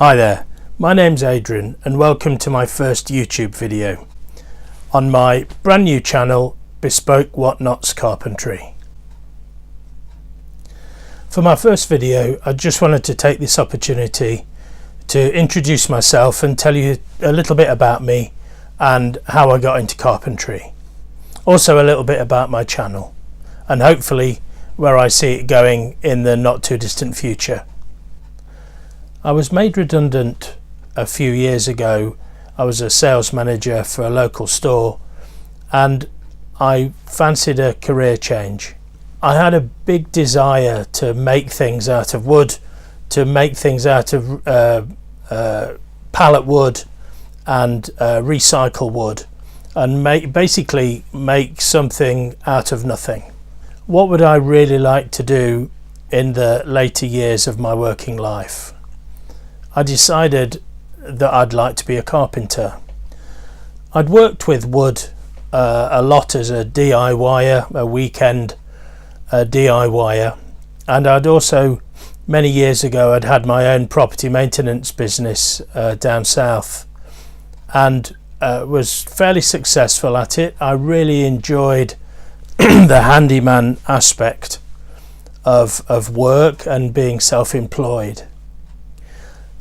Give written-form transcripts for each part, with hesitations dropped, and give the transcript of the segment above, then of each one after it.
Hi there, my name's Adrian and welcome to my first YouTube video on my brand new channel Bespoke Whatnots Carpentry. For my first video I just wanted to take this opportunity to introduce myself and tell you a little bit about me and how I got into carpentry. Also a little bit about my channel and hopefully where I see it going in the not too distant future. I was made redundant a few years ago. I was a sales manager for a local store and I fancied a career change. I had a big desire to make things out of wood, to make things out of pallet wood and recycle wood, and basically make something out of nothing. What would I really like to do in the later years of my working life? I decided that I'd like to be a carpenter. I'd worked with wood a lot as a DIYer, a weekend DIYer, and I'd also, many years ago, I'd had my own property maintenance business down south and was fairly successful at it. I really enjoyed the handyman aspect of work and being self-employed.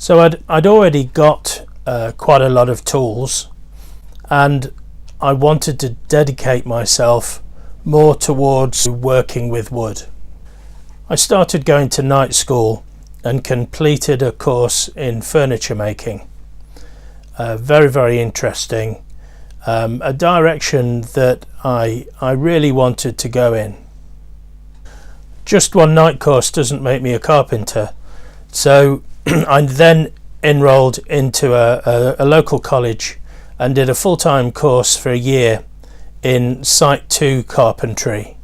So I'd already got quite a lot of tools and I wanted to dedicate myself more towards working with wood. I started going to night school and completed a course in furniture making. Very interesting, a direction that I really wanted to go in. Just one night course doesn't make me a carpenter, so I then enrolled into a local college and did a full-time course for a year in Site 2 carpentry.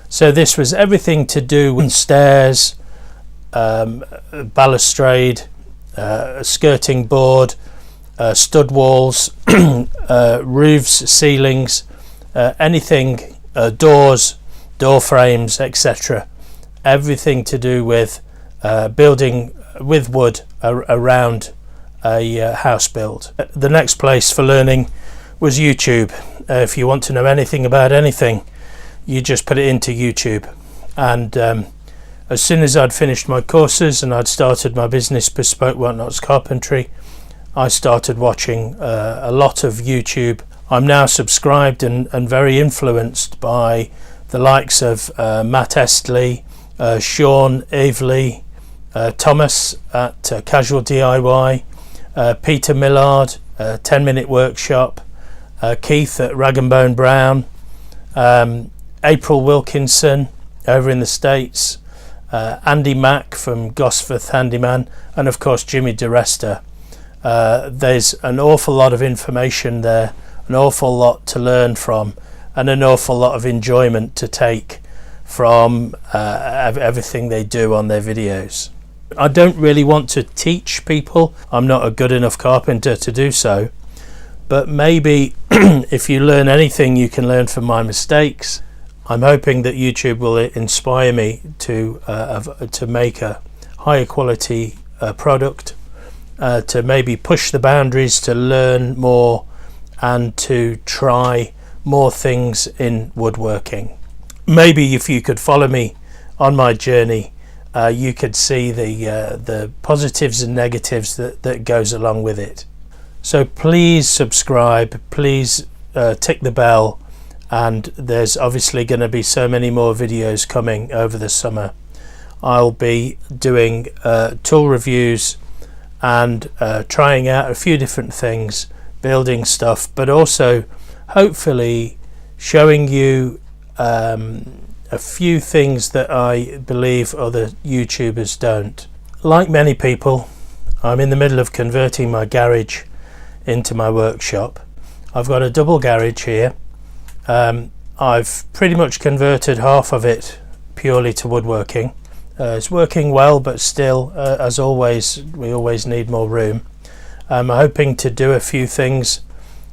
So this was everything to do with stairs, balustrade, skirting board, stud walls, roofs, ceilings, anything, doors, door frames, etc. Everything to do with building with wood around a house build. The next place for learning was YouTube. If you want to know anything about anything, you just put it into YouTube. And as soon as I'd finished my courses and I'd started my business, Bespoke Whatnots Carpentry, I started watching a lot of YouTube. I'm now subscribed and very influenced by the likes of Matt Estley, Sean Avely, Thomas at Casual DIY, Peter Millard, 10-Minute Workshop, Keith at Rag and Bone Brown, April Wilkinson over in the States, Andy Mack from Gosforth Handyman, and of course Jimmy DeResta. There's an awful lot of information there, an awful lot to learn from, and an awful lot of enjoyment to take from everything they do on their videos. I don't really want to teach people. I'm not a good enough carpenter to do so, but maybe if you learn anything you can learn from my mistakes. I'm hoping that YouTube will inspire me to make a higher quality product, to maybe push the boundaries, to learn more and to try more things in woodworking. Maybe if you could follow me on my journey, you could see the positives and negatives that goes along with it. So please subscribe, please tick the bell, and there's obviously going to be so many more videos coming over the summer. I'll be doing tool reviews and trying out a few different things, building stuff, but also hopefully showing you a few things that I believe other YouTubers don't. Like many people, I'm in the middle of converting my garage into my workshop. I've got a double garage here. I've pretty much converted half of it purely to woodworking. It's working well, but still, as always, we always need more room. I'm hoping to do a few things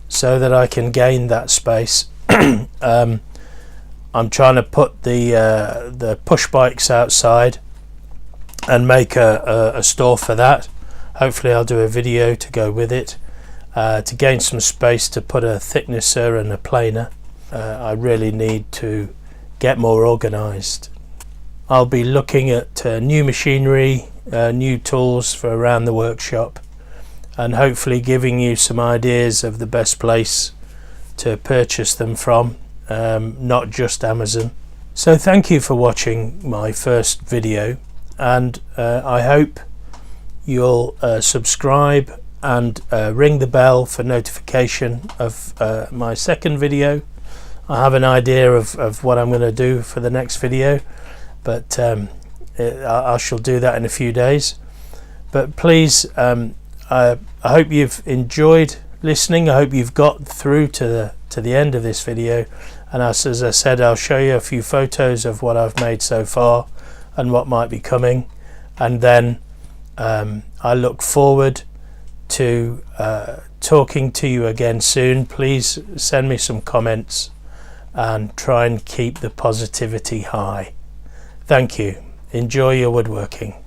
so that I can gain that space. I'm trying to put the push bikes outside and make a store for that. Hopefully I'll do a video to go with it, to gain some space to put a thicknesser and a planer. I really need to get more organized. I'll be looking at new machinery, new tools for around the workshop, and hopefully giving you some ideas of the best place to purchase them from, not just Amazon. So thank you for watching my first video, and I hope you'll subscribe and ring the bell for notification of my second video. I have an idea of what I'm going to do for the next video, but I shall do that in a few days. But please, I hope you've enjoyed listening. I hope you've got through to the end of this video, and as I said, I'll show you a few photos of what I've made so far and what might be coming, and then I look forward to talking to you again soon. Please send me some comments and try and keep the positivity high. Thank you. Enjoy your woodworking.